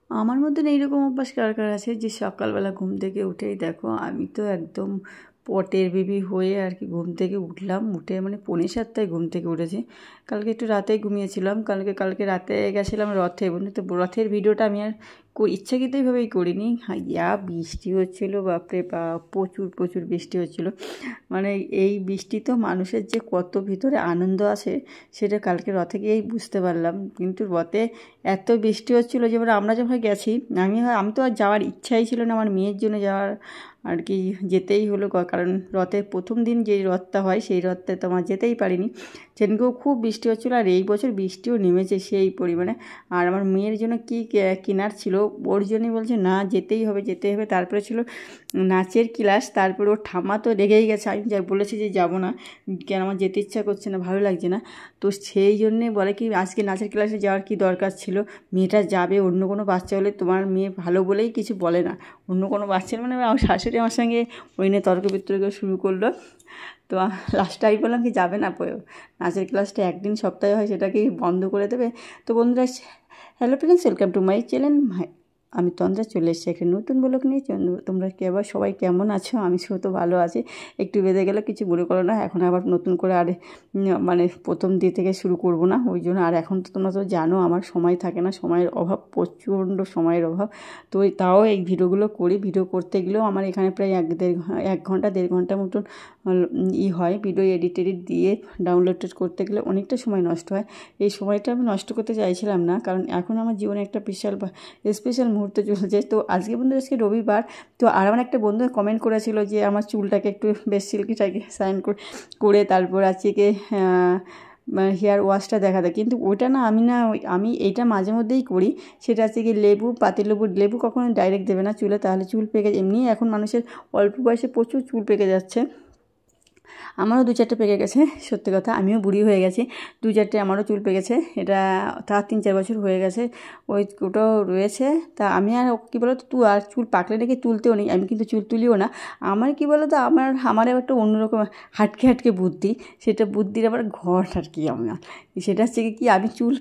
আমার মতন এইরকম অভ্যাস কার কার আছে যে সকালবেলা ঘুম থেকে উঠেই দেখো, আমি তো একদম পটের বেবি হয়ে আর কি ঘুম থেকে উঠলাম, উঠে মানে 6:45 ঘুম থেকে উঠেছি। কালকে একটু রাতেই ঘুমিয়েছিলাম, কালকে রাতে গেছিলাম রথে, বুঝলি তো। রথের ভিডিওটা আমি আর ইচ্ছাকৃতভাবেই করিনি। বৃষ্টি হচ্ছিলো, বাপরে বাপ, প্রচুর প্রচুর বৃষ্টি হচ্ছিলো। মানে এই বৃষ্টি তো মানুষের যে কত ভিতরে আনন্দ আছে সেটা কালকে রথে গিয়েই বুঝতে পারলাম। কিন্তু রথে এত বৃষ্টি হচ্ছিলো যে এবার আমরা যখন গেছি, আমি তো আর যাওয়ার ইচ্ছাই ছিল না, আমার মেয়ের জন্য যাওয়ার আর কি যেতেই হলো। কারণ রথের প্রথম দিন যেই রথটা হয় সেই রথটা তো আমার যেতেই পারিনি। সেদিনকেও খুব বৃষ্টি হচ্ছিলো, আর এই বছর বৃষ্টিও নেমেছে সেই পরিমাণে। আর আমার মেয়ের জন্য কী কেনার ছিল, ওর জন্যই বলছে না যেতেই হবে যেতেই হবে। তারপরে ছিল নাচের ক্লাস, তারপরে ওর ঠাম্মা তো রেগেই গেছে, আমি যা বলেছি যে যাবো না, কেন আমার যেতে ইচ্ছা করছে না, ভালো লাগছে না। তো সেই জন্যে বলে কি আজকে নাচের ক্লাসে যাওয়ার কি দরকার ছিল, মেয়েটা যাবে। অন্য কোনো বাচ্চা হলে তোমার মেয়ে ভালো বলেই কিছু বলে না, অন্য কোনো বাচ্চা মানে আমার শাশুড়ি আমার সঙ্গে ওই নিয়ে তর্ক বিতর্ক শুরু করলো। তো লাস্টে আমি বললাম কি যাবে না, নাচের ক্লাসটা একদিন সপ্তাহে হয়, সেটাকেই বন্ধ করে দেবে। তো বন্ধুরা, hello friends, welcome to my channel. আমি তন্দ্রা চলে এসেছি একটা নতুন ব্লগ নিয়ে। তোমরা আবার সবাই কেমন আছো? আমি তো ভালো আছি, একটু বেঁধে গেলে কিছু মনে করো না। এখন আবার নতুন করে আর মানে প্রথম দিক থেকে শুরু করব না, ওই জন্য। আর এখন তো তোমরা তো জানো আমার সময় থাকে না, সময়ের অভাব, প্রচণ্ড সময়ের অভাব। তো তাও এই ভিডিওগুলো করি, ভিডিও করতে গেলেও আমার এখানে প্রায় 1-1.5 ঘন্টা মতন হয়। ভিডিও এডিট দিয়ে ডাউনলোড করতে গেলে অনেকটা সময় নষ্ট হয়। এই সময়টা আমি নষ্ট করতে চাইছিলাম না, কারণ এখন আমার জীবনে একটা বিশাল স্পেশাল মুহূর্ত চলছে। তো আজকে বন্ধু, আজকে রবিবার। তো আর আমার একটা বন্ধু কমেন্ট করেছিল যে আমার চুলটাকে একটু বেশ সিল্কিটাকে সাইন করে তারপর আজকে হেয়ার ওয়াশটা দেখাতে। কিন্তু ওটা না, আমি এইটা মাঝে মধ্যেই করি। সেটা হচ্ছে কি লেবু কখনো ডাইরেক্ট দেবে না চুলে, তাহলে চুল পেকে, এমনি এখন মানুষের অল্প বয়সে প্রচুর চুল পেকে যাচ্ছে। আমারও 2-4টে পেকে গেছে, সত্যি কথা, আমিও বুড়ি হয়ে গেছি। 2-4টে আমারও চুল পেকেছে, এটা তার 3-4 বছর হয়ে গেছে, ওটাও রয়েছে। তা আমি আর কী বলো তো, তুই আর চুল পাকলে নাকি তুলতেও নেই, আমি কিন্তু চুল তুলিও না। আমার কী বলো তো, আমার একটা অন্যরকম হাটকে বুদ্ধি, সেটা বুদ্ধির আবার ঘর আর কি আমার। সেটা হচ্ছে কি, আমি চুল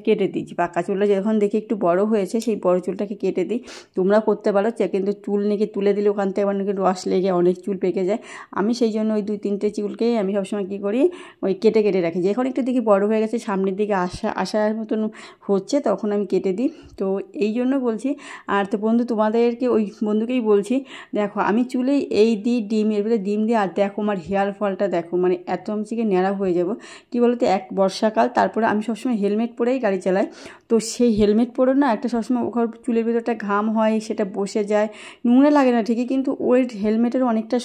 কেটে দিয়েছি, পাকা চুলটা যখন দেখি একটু বড় হয়েছে সেই বড় চুলটাকে কেটে দিই। তোমরা করতে পারো, কিন্তু চুল নাকি তুলে দিলে ওখান থেকে আবার নাকি রস লেগে অনেক চুল পেকে যায়। আমি সেই জন্য ওই 2-3টে চুলকেই আমি সবসময় কী করি, ওই কেটে রাখি। যখন একটু দেখি বড় হয়ে গেছে, সামনের দিকে আসার মতন হচ্ছে, তখন আমি কেটে দিই। তো এই জন্য বলছি। আর তো বন্ধু, তোমাদেরকে ওই বন্ধুকেই বলছি, দেখো আমি চুলে এই দিই ডিম, এর ভিতরে ডিম দিই, আর দেখো আমার হেয়ার ফলটা দেখো, মানে এত আমি ন্যাড়া হয়ে যাব। কী বলতো, বর্ষাকাল, তারপরে আমি সবসময় হেলমেট পরেই গাড়ি চালাই। তো সেই হেলমেট পরে না একটা সবসময় ওখানে চুলের ভিতরটা ঘাম হয়, সেটা বসে যায়, নোংরা লাগে না ঠিকই, কিন্তু ওই হেলমেটের অনেকটা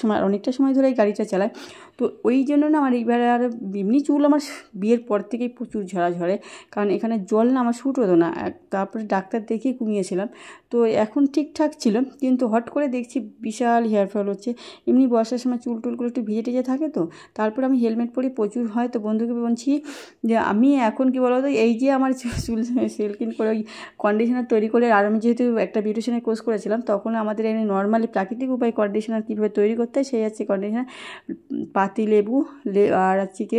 সময় ধরে এই গাড়িটা চালায়। তো ওই জন্য না আমার এইবারে আর এমনি চুল আমার বিয়ের পর থেকেই প্রচুর ঝরে, কারণ এখানে জল না আমার শ্যুট হতো না। তারপরে ডাক্তার দেখিয়ে কমিয়েছিলাম, তো এখন ঠিকঠাক ছিল। কিন্তু হট করে দেখছি বিশাল হেয়ার ফল হচ্ছে। এমনি বর্ষার সময় চুলটুলগুলো একটু ভিজে থাকে, তো তারপর আমি হেলমেট পরি প্রচুর হয়। তো বন্ধুকে বলছি যে আমি এখন কী বলো তো, এই যে আমার চুল সিল্কিন করে ওই কন্ডিশনার তৈরি করে, আর আমি যেহেতু একটা বিউটিশিয়ানের কোর্স করেছিলাম, তখন আমাদের এখানে নর্মালি প্রাকৃতিক উপায় কন্ডিশনার কীভাবে তৈরি করতে হয় সেই হচ্ছে কন্ডিশনার। পাতি লেবু আর হচ্ছে কি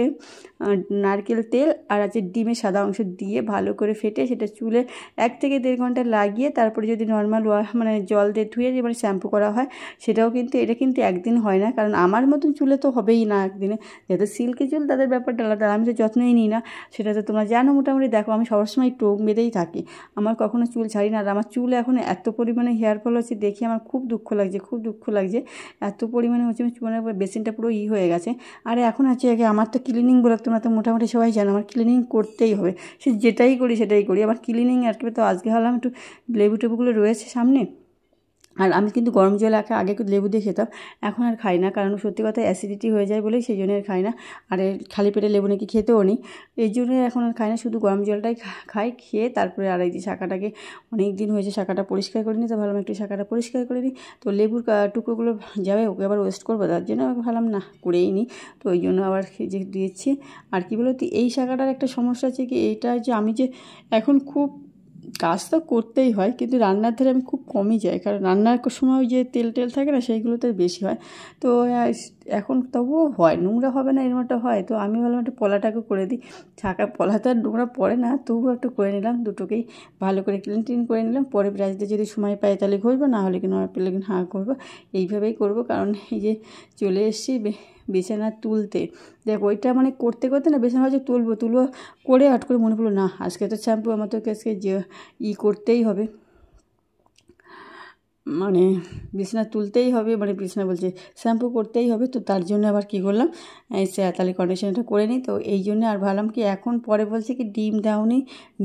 নারকেল তেল আর হচ্ছে ডিমের সাদা অংশ দিয়ে ভালো করে ফেটে সেটা চুলে 1-1.5 ঘন্টা লাগিয়ে, তারপরে যদি নর্মাল মানে জল দিয়ে ধুয়ে মানে শ্যাম্পু করা হয়, সেটাও কিন্তু, এটা কিন্তু একদিন হয় না, কারণ আমার মতন চুলে তো হবেই না একদিনে। যেহেতু সিল্কি চুল, তাদের ব্যাপারটা আলাদা, আমি তো যত্নই নিই না, সেটা তো তোমরা জানো মোটামুটি। দেখো আমি সবসময় টোক বেঁধেই থাকি, আমার কখনো চুল ছাড়ি না। আর আমার চুল এখন এত পরিমাণে হেয়ার ফল হচ্ছে, দেখি আমার খুব দুঃখ লাগছে, এত পরিমাণে হচ্ছে চুলের বেসিনটা পুরো হয়ে গেছে। আর এখন হচ্ছে আমার তো ক্লিনিং বলে, তোমরা তো মোটামুটি সবাই জানো আমার ক্লিনিং করতেই হবে, সে যেটাই করি আবার ক্লিনিং। আর কি তো আজকে হলাম একটু লেবুগুলো রয়েছে সামনে, আর আমি কিন্তু গরম জল আগে একটু লেবু দিয়ে খেতাম, এখন আর খাই না, কারণ সত্যি কথা অ্যাসিডিটি হয়ে যায় বলেই সেই জন্য আর খাই না। আর খালি পেটে লেবু নাকি খেতেও নেই, এই জন্য এখন আর খাই না, শুধু গরম জলটাই খাই। খেয়ে তারপরে আর এই যে শাঁখাটাকে, অনেক দিন হয়েছে শাঁখাটা পরিষ্কার করিনি, তো ভাবলাম একটু শাঁখাটা পরিষ্কার করে নিই। তো লেবুর টুকরোগুলো যাবে, ওকে আবার ওয়েস্ট করবো, তার জন্য ভাবলাম না করেই নিই। তো ওই জন্য আবার যে দিয়েছি। আর কি বলো তো, এই শাঁখাটার একটা সমস্যা আছে কি, এইটা যে আমি যে এখন খুব কাজ তো করতেই হয়, কিন্তু রান্নার ধারে আমি খুব কমই যাই, কারণ রান্নার সময় ওই যে তেল টেল থাকে না, সেইগুলোতে বেশি হয়। তো এখন তবুও হয়, নোংরা হবে না এরকম একটা হয়। তো আমি ভাবলাম একটু পলাটাকে করে দিই, ছাকা পলা তো আর নোংরা পড়ে না, তবুও একটু করে নিলাম, দুটোকেই ভালো করে ক্লিন টিন করে নিলাম। পরে ব্রাশ দিয়ে যদি সময় পাই তাহলে ঘষবো, না হলে কি নয় পেলে হাঁ করবো, এইভাবেই করবো। কারণ এই যে চলে এসেছি বিছানা তুলতে, দেখ ওইটা মানে করতে করতে না বিছানা হয়তো তুলবো করে হট করে মনে পড়লো না আজকে তো শ্যাম্পু আমার তো আজকে যে করতেই হবে, মানে বিছানা তুলতেই হবে, মানে বিছানা বলছে শ্যাম্পু করতেই হবে। তো তার জন্য আবার কী করলাম, তাহলে কন্ডিশনারটা করে নিই। তো এই জন্য আর ভাবলাম কি এখন পরে বলছে কি ডিম দাওনি,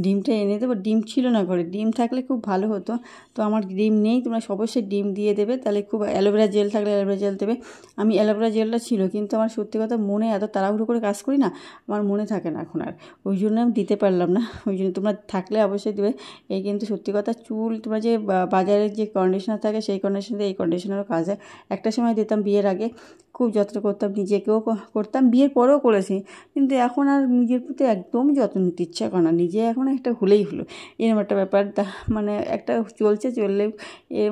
ডিমটা এনে দেবো। ডিম ছিল না ঘরে, ডিম থাকলে খুব ভালো হতো। তো আমার ডিম নেই, তোমরা অবশ্যই ডিম দিয়ে দেবে, তাহলে খুব অ্যালোভেরা জেল থাকলে অ্যালোভেরা জেল দেবে। আমি অ্যালোভেরা জেলটা ছিল, কিন্তু আমার সত্যি কথা মনে এত তাড়াহুড়ো করে কাজ করি না, আমার মনে থাকে না এখন আর, ওই জন্য আমি দিতে পারলাম না। ওই জন্য তোমরা থাকলে অবশ্যই দেবে। এই কিন্তু সত্যি কথা চুল তোমরা যে বাজারের যে কন্ডিশনার থাকে সেই কন্ডিশনারে এই কন্ডিশনারও কাজ হয়। একটা সময় দিতাম বিয়ের আগে, খুব যত্ন করতাম, নিজেকেও করতাম, বিয়ের পরেও করেছি, কিন্তু এখন আর নিজের প্রতি একদম যত্ন নিতে ইচ্ছা করে না, নিজে এখন একটা হলেই হলো এরকম একটা ব্যাপার। মানে একটা চললে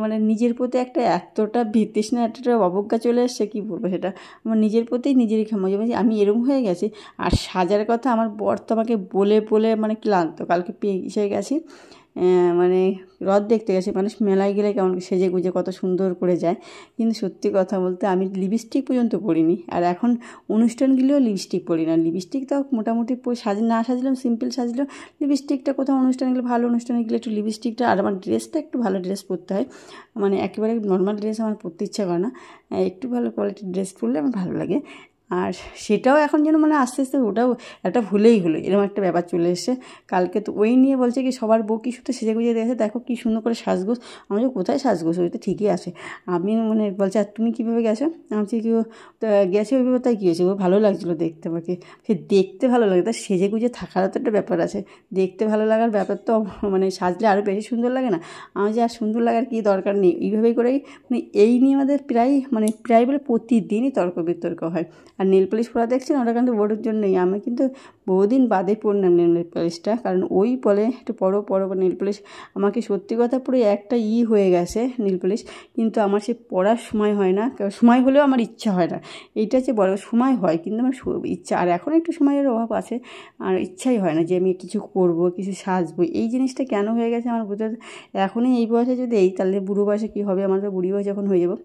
মানে নিজের প্রতি একটা এতটা বিতৃষ্ণা একটা অবজ্ঞা চলে এসছে, কী বলবো সেটা, আমার নিজের প্রতি নিজেরই মাঝে মাঝে আমি এরকম হয়ে গেছি। আর সাজার কথা আমার বর তো আমাকে বলে বলে মানে ক্লান্ত, কালকে এসে গেছি, মানে রথ দেখতে গেছি, মানুষ মেলায় গেলে কেমন সেজে গুজে কত সুন্দর করে যায়, কিন্তু সত্যি কথা বলতে আমি লিপস্টিক পর্যন্ত পরিনি। আর এখন অনুষ্ঠান গেলেও লিপস্টিক পরি না, লিপস্টিক তো মোটামুটি না সাজলাম, সিম্পল সাজলেও লিপস্টিকটা কোথাও অনুষ্ঠানে গেলে, ভালো অনুষ্ঠানে গেলে একটু লিপস্টিকটা, আর আমার ড্রেসটা একটু ভালো ড্রেস পরতে হয়, মানে একেবারে নর্মাল ড্রেস আমার পরতে ইচ্ছা করে না, একটু ভালো কোয়ালিটির ড্রেস পরলে আমার ভালো লাগে। আর সেটাও এখন যেন মানে আস্তে আস্তে ওটাও একটা ভুলেই হলো, এরকম একটা ব্যাপার চলে এসছে। কালকে তো ওই নিয়ে বলছে কি সবার বউ কি শুধু সেজে গুজে দেখে, দেখো কী সুন্দর করে সাজগোজ। আমি যে কোথায় সাজগোজ, ওই তো ঠিকই আছে। আমি মানে বলছে আর তুমি কীভাবে গেছো, আমি বলছি কি গেছে ওইভাবে, তাই কী হয়েছে, ও ভালো লাগছিলো দেখতে, আমাকে সে দেখতে ভালো লাগে, তার সেজে গুজে থাকারও তো একটা ব্যাপার আছে, দেখতে ভালো লাগার ব্যাপার তো মানে সাজলে আরও বেশি সুন্দর লাগে না। আমি যে আর সুন্দর লাগার কী দরকার নেই, এইভাবেই করেই মানে এই নিয়ে আমাদের প্রায় বলে প্রতিদিনই তর্ক বিতর্ক হয়। আর নেল পালিশ পরা দেখছেন, ওটা কিন্তু বোর্ডের জন্যই, আমি কিন্তু বহুদিন বাদে পরলাম নেল পালিশটা, কারণ ওই বলে একটু পরো নেল পালিশ। আমাকে সত্যি কথা পুরো একটা হয়ে গেছে নেল পালিশ, কিন্তু আমার সে পরার সময় হয় না, সময় হলেও আমার ইচ্ছা হয় না। এইটা হচ্ছে বড়, সময় হয় কিন্তু আমার ইচ্ছা, আর এখন একটু সময়ের অভাব আছে, আর ইচ্ছাই হয় না যে আমি কিছু করবো, কিছু সাজবো। এই জিনিসটা কেন হয়ে গেছে আমার বুঝতে, এখনই এই বয়সে যদি তাহলে বুড়ো বয়সে কী হবে, আমার তো বুড়ি বয়স যখন হয়ে যাবো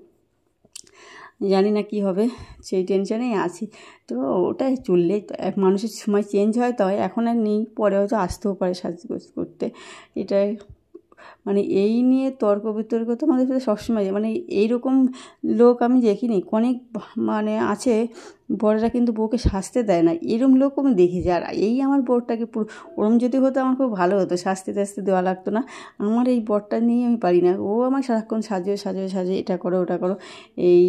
জানি না কি হবে, সেই টেনশনেই আছি। তো ওটাই চললেই তো, এক মানুষের সময় চেঞ্জ হয়, তো এখন আর নেই, পরে হয়তো আসতেও পারে সাজগোজ করতে। এটাই মানে এই নিয়ে তর্ক বিতর্ক তো আমাদের সাথে সবসময়, মানে এইরকম লোক আমি দেখিনি, অনেক মানে আছে বড়রা কিন্তু বউকে সাজতে দেয় না, এরম লোকও আমি দেখেছি। আর এই আমার বরটাকে পুরো ওরম যদি হতো আমার খুব ভালো হতো, সাজতে টাজতে দেওয়া লাগতো না। আমার এই বরটা নিয়ে আমি পারি না, ও আমার সারাক্ষণ সাজে এটা করো ওটা করো। এই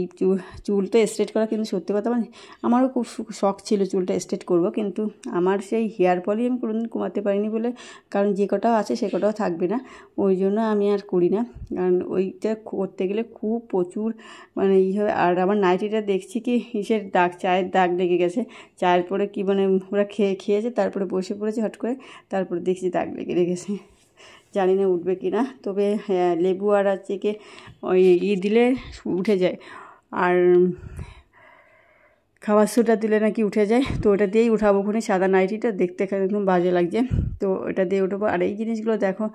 চুলটা স্ট্রেট করা কিন্তু সত্যি কথা মানে আমারও খুব শখ ছিল চুলটা স্ট্রেট করবো, কিন্তু আমার সেই হেয়ার ফলই আমি কোনোদিন কমাতে পারিনি বলে, কারণ যে কটাও আছে সে কটাও থাকবে না, ওই জন্য আমি আর করি না। কারণ ওইটা করতে গেলে খুব প্রচুর মানে হবে। আর আমার নাইটিটা দেখছি কি ইসের দাগ, চায়ের দাগ লেগে গেছে, চায়ের পরে কি মানে ওরা খেয়েছে, তারপরে বসে পড়েছে হট করে, তারপরে দেখছি দাগ লেগে গেছে, জানি না উঠবে কি না। তবে হ্যাঁ, লেবু আর হচ্ছে কি ওই দিলে উঠে যায়, আর খাবার সোডা দিলে নাকি উঠে যায়, তো ওটা দিয়েই উঠাবো। ওখানে সাদা নাইটিটা দেখতে একদম বাজে লাগছে, তো ওটা দিয়ে উঠবো। আর এই জিনিসগুলো দেখো,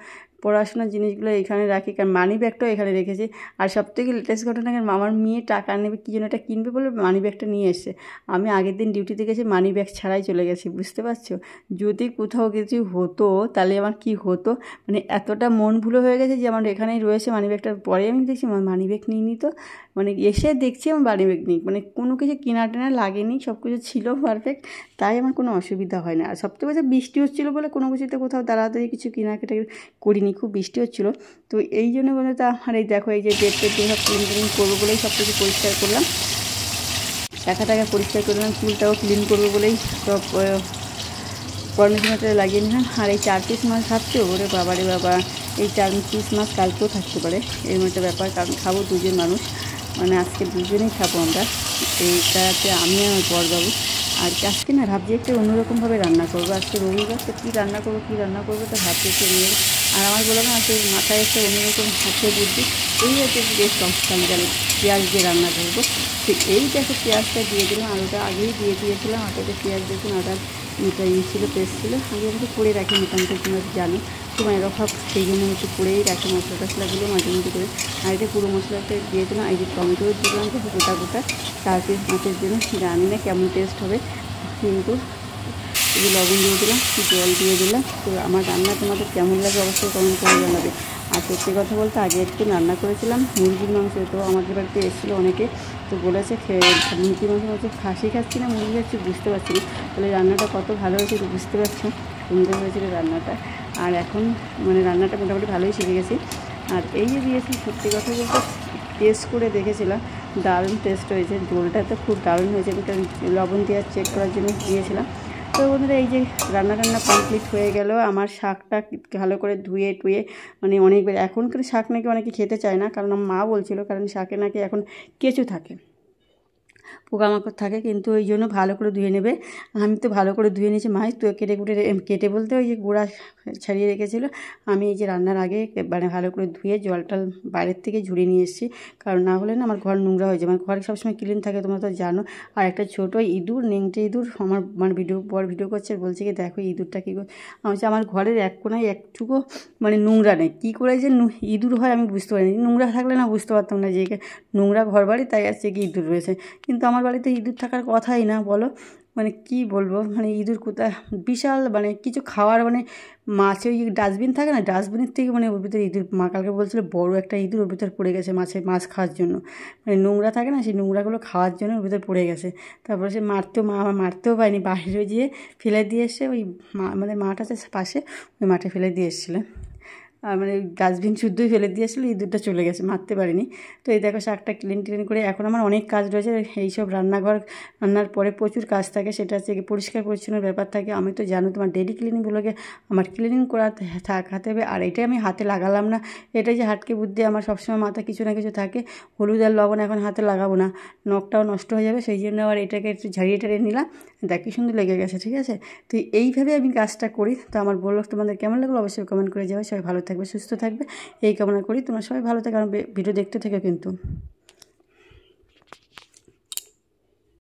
পড়াশোনার জিনিসগুলো এখানে রাখি, কারণ মানি ব্যাগটাও এখানে রেখেছি। আর সবথেকে লেটেস্ট ঘটনা, আমার মেয়ে টাকা নেবে কী জন্য এটা কিনবে বলে মানি ব্যাগটা নিয়ে এসছে। আমি আগের দিন ডিউটিতে গেছি, মানি ব্যাগ ছাড়াই চলে গেছি, বুঝতে পারছো, যদি কোথাও কিছু হতো তাহলে আমার কি হতো, মানে এতটা মন ভুলো হয়ে গেছে যে আমার এখানেই রয়েছে মানি ব্যাগটা। পরে আমি দেখছি আমার মানি ব্যাগ নিইনি, তো মানে এসে দেখছি আমার মানি ব্যাগ নেই, মানে কোনো কিছু কেনা টেনা লাগেনি, সব কিছু ছিল পারফেক্ট, তাই আমার কোনো অসুবিধা হয় না। আর সবথেকে বেশি বৃষ্টি হচ্ছিলো বলে কোনো কিছুতে কোথাও তাড়াতাড়ি কিছু কেনাকাটা করিনি, খুব বৃষ্টি হচ্ছিলো, তো এই জন্য বলে তো আমার এই দেখো এই যে বেড সব ক্লিন করবো বলেই সব কিছু পরিষ্কার করলাম, টাকা পরিষ্কার করলাম, চুলটাও ক্লিন করবো বলেই সব কর্মসূচিটা লাগিয়ে নিলাম। আর এই 4 পিস মাছ খাচ্ছি, ওরে বাবা রে বাবা, এই 4 পিস মাছ কালকেও থাকতে পারে, এরকম একটা ব্যাপার, কারণ খাবো দুজন মানুষ, মানে আজকে দুজনেই খাবো আমরা, এইটাতে আমি আমার বরবাবু। আর আজকে না ভাবছি একটু অন্যরকমভাবে রান্না করবো, আজকে রবিবার, তো কী রান্না করবো তো ভাবছি একটু নিয়ে আর আমার বললাম না সেই মাথায় একটা অন্যরকম হাতে বুদ্ধি, এই হচ্ছে বেশ আমি জানি পেঁয়াজ দিয়ে রান্না করবো। তো এই দেখো পেঁয়াজটা দিয়ে দিলাম, আলুটা আগেই দিয়ে দিয়েছিলাম, আটাতে পেঁয়াজ দেখুন আটার এটা ছিল পেস্ট ছিল, আগে আমি তো করে রাখি মোটামুটি, তোমরা জানো সময়ের অভাব, সেই জন্য একটু করেই রাখি মশলা টশলাগুলো মাঝে মধ্যে করে। আর এটা পুরো মশলাটা দিয়ে দিলাম, এই যে টমেটো দিলাম দেখো গোটা গোটা 4 পিস মাছের জন্য, জানি না কেমন টেস্ট হবে, কিন্তু এই লবণ দিয়ে দিলাম, জল দিয়ে দিলাম। তো আমার রান্না তোমাদের কেমন লাগে অবশ্যই কমেন্ট করে জানাবে। আর সত্যি কথা বলতে আগে একটু রান্না করেছিলাম মুরগির মাংস, তো আমাদের বাড়িতে এসেছিলো অনেকে, তো বলেছে মুরগির মাংস হচ্ছে খাসি খাচ্ছি না মুরগি খাচ্ছি বুঝতে পারছি না, তাহলে রান্নাটা কত ভালো হয়েছে তো বুঝতে পারছো, সুন্দর হয়েছিল রান্নাটা। আর এখন মানে রান্নাটা মোটামুটি ভালোই শিখে গেছি। আর এই যে দিয়েছি সত্যি কথা বলতে টেস্ট করে দেখেছিলাম, দারুণ টেস্ট হয়েছে, ঝোলটা তো খুব দারুণ হয়েছে, আমি লবণ দিয়ে চেক করার জন্য দিয়েছিলাম। তো বন্ধুরা এই যে রান্না কমপ্লিট হয়ে গেল, আমার শাকটা ভালো করে ধুয়ে টুয়ে মানে অনেকবার, এখনকার শাক নাকি অনেকে খেতে চায় না, কারণ আমার মা বলছিল কারণ শাকে নাকি এখন কেঁচো থাকে, পোকামাকড় থাকে, কিন্তু ওই জন্য ভালো করে ধুয়ে নেবে। আমি তো ভালো করে ধুয়ে নিয়েছি, মাই তো কেটে বলতে ওই যে গোড়া ছাড়িয়ে রেখেছিলো, আমি এই যে রান্নার আগে মানে ভালো করে ধুয়ে জলটা বাইরের থেকে ঝুড়িয়ে নিয়ে এসেছি, কারণ না হলে না আমার ঘর নোংরা হয়ে যায়, আমার ঘর সবসময় ক্লিন থাকে তোমরা তো জানো। আর একটা ছোটো ইঁদুর, নেংটে ইঁদুর আমার মানে ভিডিও করছে, বলছে কি দেখো ইঁদুরটা কী করে, আমি হচ্ছে আমার ঘরের এক কোনায় একটুকু মানে নোংরা নেই, কী করে যে ইঁদুর হয় আমি বুঝতে পারিনি, নোংরা থাকলে না বুঝতে পারতাম না যে নোংরা ঘর বাড়ি তাই আসছে কি ইঁদুর রয়েছে, কিন্তু আমার বাড়িতে ইঁদুর থাকার কথাই না, বলো মানে কি বলবো, মানে ইঁদুর কোথায় বিশাল মানে কিছু খাওয়ার মানে মাছে ওই ডাস্টবিন থাকে না, ডাস্টবিনের থেকে মানে ওর ভিতরে ইঁদুর, মা কালকে বলছিলো বড়ো একটা ইঁদুর ওর ভিতরে পড়ে গেছে মাছ খাওয়ার জন্য, মানে নোংরা থাকে না সেই নোংরাগুলো খাওয়ার জন্য ওর ভিতরে পড়ে গেছে। তারপরে সে আমার মারতেও পায়নি, বাইরে গিয়ে ফেলে দিয়ে এসে ওই আমাদের মাঠ আছে পাশে, ওই মাঠে ফেলে দিয়ে এসেছিলো, আর মানে ডাস্টবিন শুদ্ধই ফেলে দিয়েছিলো, ইঁদুরটা চলে গেছে, মারতে পারিনি। তো এই দেখো শাকটা ক্লিন করে, এখন আমার অনেক কাজ রয়েছে, এইসব রান্নার পরে প্রচুর কাজ থাকে, সেটা হচ্ছে পরিষ্কার পরিচ্ছন্নের ব্যাপার থাকে, আমি তো জানো তোমার ডেলি ক্লিনিংগুলোকে আমার ক্লিনিং করাতে থাকতে হবে। আর এটাই আমি হাতে লাগালাম না, এটাই যে হাটকে বুদ্ধি, আমার সবসময় মাথায় কিছু না কিছু থাকে, হলুদ আর লবণ এখন হাতে লাগাবো না, নখটাও নষ্ট হয়ে যাবে, সেই জন্য আবার এটাকে একটু ঝাড়িয়ে টাড়িয়ে নিলাম, দেখ কি সুন্দর লেগে গেছে, ঠিক আছে। তো এইভাবে আমি কাজটা করি। তো আমার বললো তোমাদের কেমন লাগলো অবশ্যই কমেন্ট করে যাবে, সবাই ভালো থাকবে সুস্থ থাকবে এই কামনা করি, তোমরা সবাই ভালো থাকবে, আর ভিডিও দেখতে থেকে কিন্তু।